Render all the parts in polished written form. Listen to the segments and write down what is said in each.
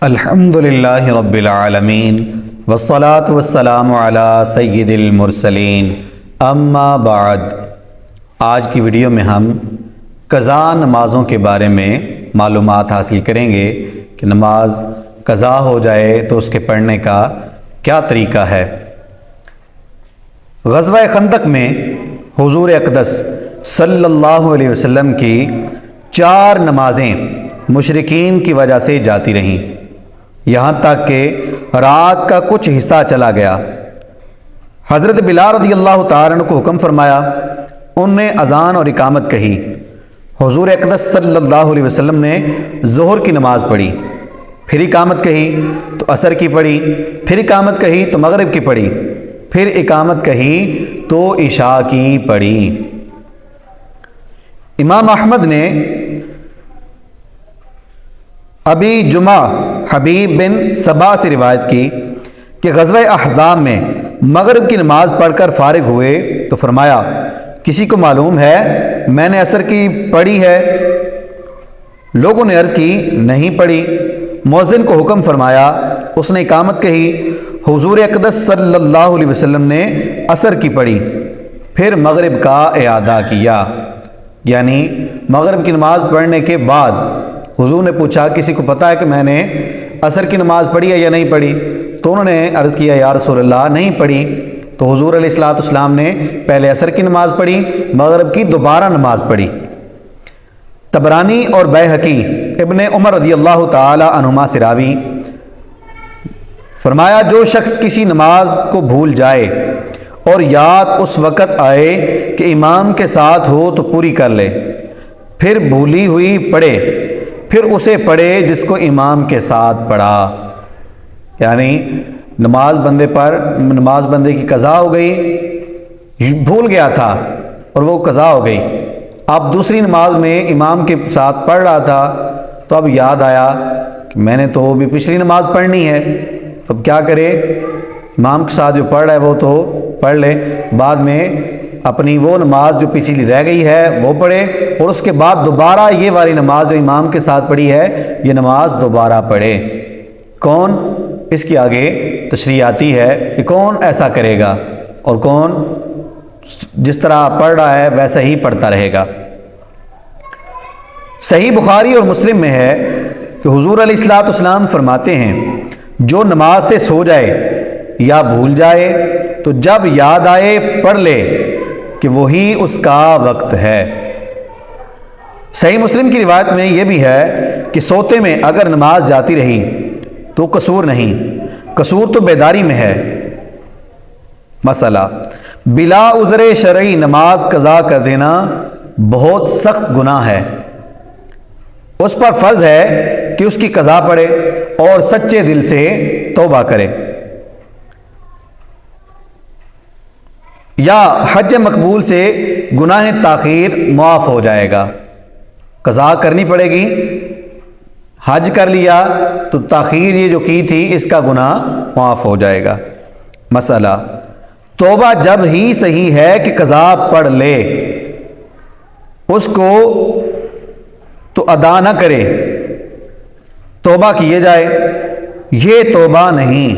الحمدللہ رب العالمین والصلاة والسلام علی سید المرسلین اما بعد۔ آج کی ویڈیو میں ہم قضا نمازوں کے بارے میں معلومات حاصل کریں گے کہ نماز قضا ہو جائے تو اس کے پڑھنے کا کیا طریقہ ہے۔ غزوہ خندق میں حضور اقدس صلی اللہ علیہ وسلم کی 4 نمازیں مشرکین کی وجہ سے جاتی رہیں، یہاں تک کہ رات کا کچھ حصہ چلا گیا۔ حضرت بلال رضی اللہ تعالیٰ عنہ کو حکم فرمایا، ان نے اذان اور اقامت کہی۔ حضور اقدس صلی اللہ علیہ وسلم نے ظہر کی نماز پڑھی، پھر اقامت کہی تو عصر کی پڑھی، پھر اقامت کہی تو مغرب کی پڑھی، پھر اقامت کہی تو عشاء کی پڑھی۔ امام احمد نے ابی جمعہ حبیب بن صبا سے روایت کی کہ غزوہ احزاب میں مغرب کی نماز پڑھ کر فارغ ہوئے تو فرمایا، کسی کو معلوم ہے میں نے عصر کی پڑھی ہے؟ لوگوں نے عرض کی، نہیں پڑھی۔ مؤذن کو حکم فرمایا، اس نے اقامت کہی۔ حضور اقدس صلی اللہ علیہ وسلم نے عصر کی پڑھی، پھر مغرب کا اعادہ کیا، یعنی مغرب کی نماز پڑھنے کے بعد حضور نے پوچھا، کسی کو پتہ ہے کہ میں نے عصر کی نماز پڑھی ہے یا نہیں پڑھی؟ تو انہوں نے عرض کیا، یا رسول اللہ نہیں پڑھی۔ تو حضور علیہ الصلوۃ والسلام نے پہلے عصر کی نماز پڑھی، مغرب کی دوبارہ نماز پڑھی۔ طبرانی اور بیہقی ابن عمر رضی اللہ تعالی عنہما سے راوی، فرمایا، جو شخص کسی نماز کو بھول جائے اور یاد اس وقت آئے کہ امام کے ساتھ ہو تو پوری کر لے، پھر بھولی ہوئی پڑھے، پھر اسے پڑھے جس کو امام کے ساتھ پڑھا۔ یعنی نماز بندے کی قضا ہو گئی، بھول گیا تھا اور وہ قضا ہو گئی۔ اب دوسری نماز میں امام کے ساتھ پڑھ رہا تھا تو اب یاد آیا کہ میں نے تو بھی پچھلی نماز پڑھنی ہے، اب کیا کرے؟ امام کے ساتھ جو پڑھ رہا ہے وہ تو پڑھ لے، بعد میں اپنی وہ نماز جو پچھلی رہ گئی ہے وہ پڑھے، اور اس کے بعد دوبارہ یہ والی نماز جو امام کے ساتھ پڑھی ہے یہ نماز دوبارہ پڑھے۔ کون؟ اس کی آگے تشریح آتی ہے کہ کون ایسا کرے گا اور کون جس طرح پڑھ رہا ہے ویسا ہی پڑھتا رہے گا۔ صحیح بخاری اور مسلم میں ہے کہ حضور علیہ الصلوۃ والسلام فرماتے ہیں، جو نماز سے سو جائے یا بھول جائے تو جب یاد آئے پڑھ لے کہ وہی اس کا وقت ہے۔ صحیح مسلم کی روایت میں یہ بھی ہے کہ سوتے میں اگر نماز جاتی رہی تو قصور نہیں، قصور تو بیداری میں ہے۔ مسئلہ، بلا عذر شرعی نماز قضا کر دینا بہت سخت گناہ ہے، اس پر فرض ہے کہ اس کی قضا پڑھے اور سچے دل سے توبہ کرے، یا حج مقبول سے گناہ تاخیر معاف ہو جائے گا۔ قضا کرنی پڑے گی، حج کر لیا تو تاخیر یہ جو کی تھی اس کا گناہ معاف ہو جائے گا۔ مسئلہ، توبہ جب ہی صحیح ہے کہ قضا پڑھ لے، اس کو تو ادا نہ کرے، توبہ کیے جائے، یہ توبہ نہیں،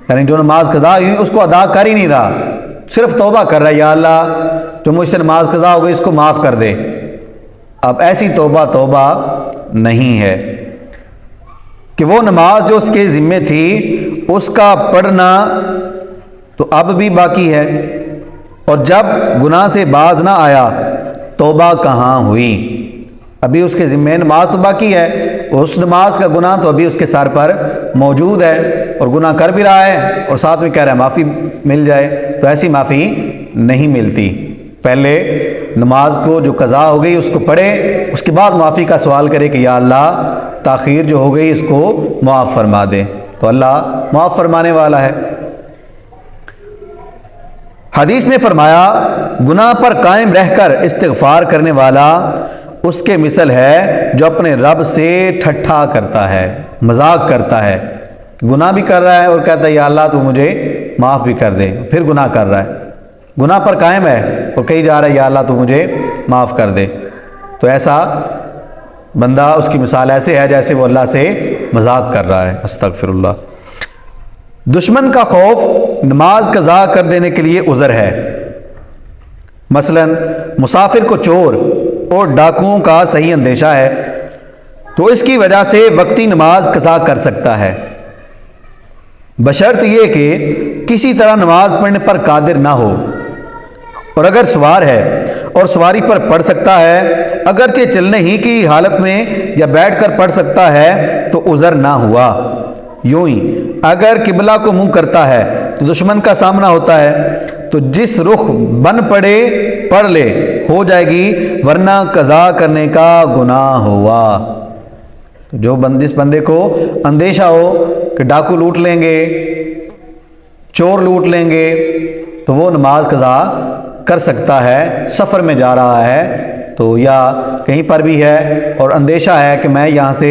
یعنی جو نماز قضا ہوئی اس کو ادا کر ہی نہیں رہا، صرف توبہ کر رہا ہے، یا اللہ جو مجھ سے نماز قضا ہو گئی اس کو معاف کر دے۔ اب ایسی توبہ نہیں ہے کہ وہ نماز جو اس کے ذمے تھی اس کا پڑھنا تو اب بھی باقی ہے، اور جب گناہ سے باز نہ آیا توبہ کہاں ہوئی؟ ابھی اس کے ذمے نماز تو باقی ہے، اس نماز کا گناہ تو ابھی اس کے سر پر موجود ہے اور گناہ کر بھی رہا ہے اور ساتھ میں کہہ رہا ہے معافی مل جائے، تو ایسی معافی نہیں ملتی۔ پہلے نماز کو جو قضا ہو گئی اس کو پڑھے، اس کے بعد معافی کا سوال کرے کہ یا اللہ تاخیر جو ہو گئی اس کو معاف فرما دے، تو اللہ معاف فرمانے والا ہے۔ حدیث میں فرمایا، گناہ پر قائم رہ کر استغفار کرنے والا اس کے مثل ہے جو اپنے رب سے ٹھٹھا کرتا ہے، مذاق کرتا ہے، گناہ بھی کر رہا ہے اور کہتا ہے یا اللہ تو مجھے معاف بھی کر دے، پھر گناہ کر رہا ہے، گناہ پر قائم ہے اور کہی جا رہا ہے یا اللہ تو مجھے معاف کر دے، تو ایسا بندہ اس کی مثال ایسے ہے جیسے وہ اللہ سے مذاق کر رہا ہے، استغفر اللہ۔ دشمن کا خوف نماز قضا کر دینے کے لیے عذر ہے۔ مثلا مسافر کو چور اور ڈاکوؤں کا صحیح اندیشہ ہے تو اس کی وجہ سے وقتی نماز قضا کر سکتا ہے، بشرط یہ کہ کسی طرح نماز پڑھنے پر قادر نہ ہو، اور اگر سوار ہے اور سواری پر پڑھ سکتا ہے، اگرچہ چلنے ہی کی حالت میں یا بیٹھ کر پڑھ سکتا ہے تو عذر نہ ہوا۔ یوں ہی اگر قبلہ کو منہ کرتا ہے تو دشمن کا سامنا ہوتا ہے تو جس رخ بن پڑے پڑھ لے، ہو جائے گی، ورنہ قضا کرنے کا گناہ ہوا۔ جو جس بندے کو اندیشہ ہو کہ ڈاکو لوٹ لیں گے، چور لوٹ لیں گے، تو وہ نماز قضا کر سکتا ہے۔ سفر میں جا رہا ہے تو یا کہیں پر بھی ہے اور اندیشہ ہے کہ میں یہاں سے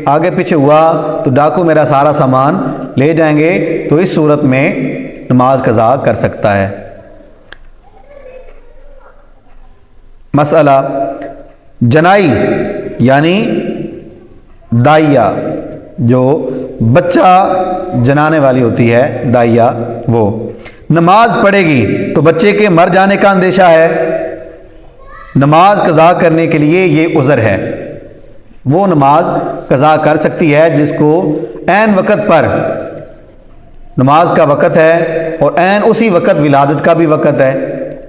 آگے پیچھے ہوا تو ڈاکو میرا سارا سامان لے جائیں گے، تو اس صورت میں نماز قضا کر سکتا ہے۔ مسئلہ جنائی یعنی دائیا، جو بچہ جنانے والی ہوتی ہے دائیا، وہ نماز پڑھے گی تو بچے کے مر جانے کا اندیشہ ہے، نماز قضا کرنے کے لیے یہ عذر ہے، وہ نماز قضا کر سکتی ہے جس کو عین وقت پر نماز کا وقت ہے اور عین اسی وقت ولادت کا بھی وقت ہے۔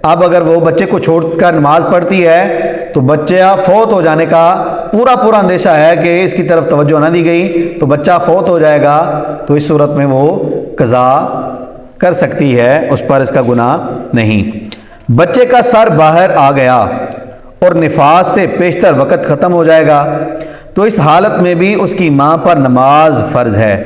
اب اگر وہ بچے کو چھوڑ کر نماز پڑھتی ہے تو بچہ فوت ہو جانے کا پورا اندیشہ ہے کہ اس کی طرف توجہ نہ دی گئی تو بچہ فوت ہو جائے گا، تو اس صورت میں وہ قضا کر سکتی ہے، اس پر اس کا گناہ نہیں۔ بچے کا سر باہر آ گیا اور نفاس سے پیشتر وقت ختم ہو جائے گا تو اس حالت میں بھی اس کی ماں پر نماز فرض ہے،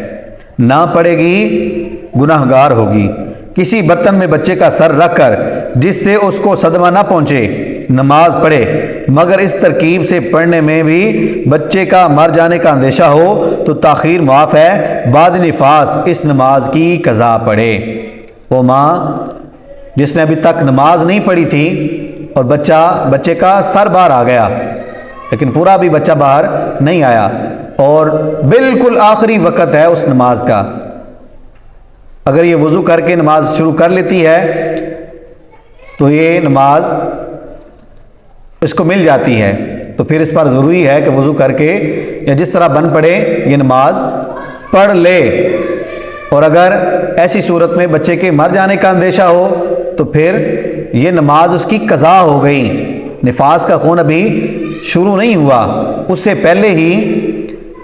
نہ پڑھے گی، گناہ گار ہوگی۔ کسی برتن میں بچے کا سر رکھ کر جس سے اس کو صدمہ نہ پہنچے نماز پڑھے، مگر اس ترکیب سے پڑھنے میں بھی بچے کا مر جانے کا اندیشہ ہو تو تاخیر معاف ہے، بعد نفاس اس نماز کی قضا پڑھے۔ وہ ماں جس نے ابھی تک نماز نہیں پڑھی تھی اور بچے کا سر باہر آ گیا لیکن پورا بھی بچہ باہر نہیں آیا اور بالکل آخری وقت ہے اس نماز کا، اگر یہ وضو کر کے نماز شروع کر لیتی ہے تو یہ نماز اس کو مل جاتی ہے، تو پھر اس پر ضروری ہے کہ وضو کر کے یا جس طرح بن پڑے یہ نماز پڑھ لے، اور اگر ایسی صورت میں بچے کے مر جانے کا اندیشہ ہو تو پھر یہ نماز اس کی قضا ہو گئی، نفاس کا خون ابھی شروع نہیں ہوا، اس سے پہلے ہی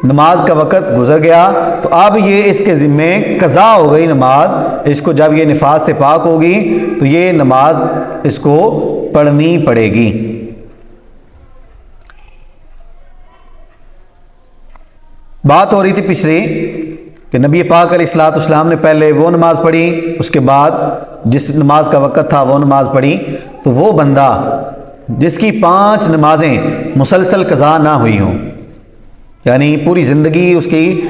نماز کا وقت گزر گیا، تو اب یہ اس کے ذمے قضا ہو گئی نماز، اس کو جب یہ نفاس سے پاک ہوگی تو یہ نماز اس کو پڑھنی پڑے گی۔ بات ہو رہی تھی پچھلی کہ نبی پاک علیہ الصلوۃ والسلام نے پہلے وہ نماز پڑھی، اس کے بعد جس نماز کا وقت تھا وہ نماز پڑھی، تو وہ بندہ جس کی 5 نمازیں مسلسل قضا نہ ہوئی ہوں، یعنی پوری زندگی اس کی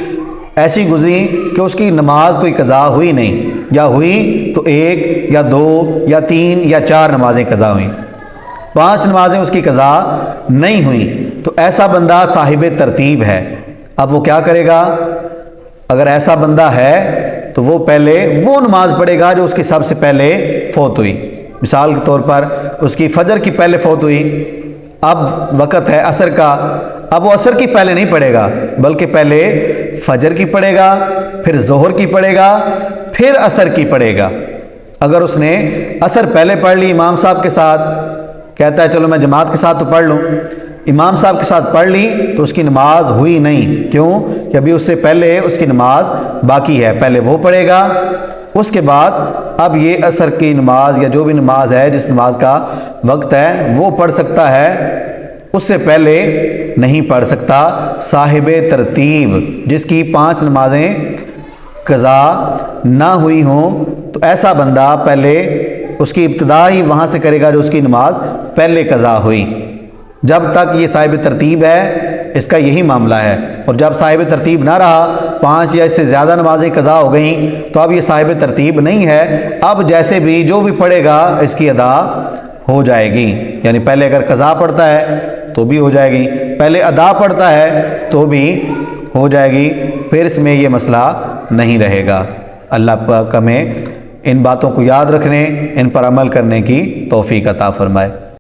ایسی گزری کہ اس کی نماز کوئی قضا ہوئی نہیں، یا ہوئی تو 1 یا 2 یا 3 یا 4 نمازیں قضا ہوئیں، 5 نمازیں اس کی قضا نہیں ہوئیں، تو ایسا بندہ صاحب ترتیب ہے۔ اب وہ کیا کرے گا؟ اگر ایسا بندہ ہے تو وہ پہلے وہ نماز پڑھے گا جو اس کی سب سے پہلے فوت ہوئی، مثال کے طور پر اس کی فجر کی پہلے فوت ہوئی، اب وقت ہے عصر کا، اب وہ عصر کی پہلے نہیں پڑھے گا بلکہ پہلے فجر کی پڑھے گا، پھر ظہر کی پڑھے گا، پھر عصر کی پڑھے گا۔ اگر اس نے عصر پہلے پڑھ لی امام صاحب کے ساتھ، کہتا ہے چلو میں جماعت کے ساتھ تو پڑھ لوں، امام صاحب کے ساتھ پڑھ لی تو اس کی نماز ہوئی نہیں، کیوں کہ ابھی اس سے پہلے اس کی نماز باقی ہے، پہلے وہ پڑھے گا، اس کے بعد اب یہ عصر کی نماز یا جو بھی نماز ہے جس نماز کا وقت ہے وہ پڑھ سکتا ہے، اس سے پہلے نہیں پڑھ سکتا۔ صاحب ترتیب جس کی 5 نمازیں قضا نہ ہوئی ہوں تو ایسا بندہ پہلے اس کی ابتدا ہی وہاں سے کرے گا جو اس کی نماز پہلے قضا ہوئی، جب تک یہ صاحب ترتیب ہے اس کا یہی معاملہ ہے، اور جب صاحب ترتیب نہ رہا 5 یا اس سے زیادہ نمازیں قضا ہو گئیں تو اب یہ صاحب ترتیب نہیں ہے، اب جیسے بھی جو بھی پڑھے گا اس کی ادا ہو جائے گی، یعنی پہلے اگر قضا پڑھتا ہے تو بھی ہو جائے گی، پہلے ادا پڑھتا ہے تو بھی ہو جائے گی، پھر اس میں یہ مسئلہ نہیں رہے گا۔ اللہ پاک ہمیں ان باتوں کو یاد رکھنے، ان پر عمل کرنے کی توفیق عطا فرمائے۔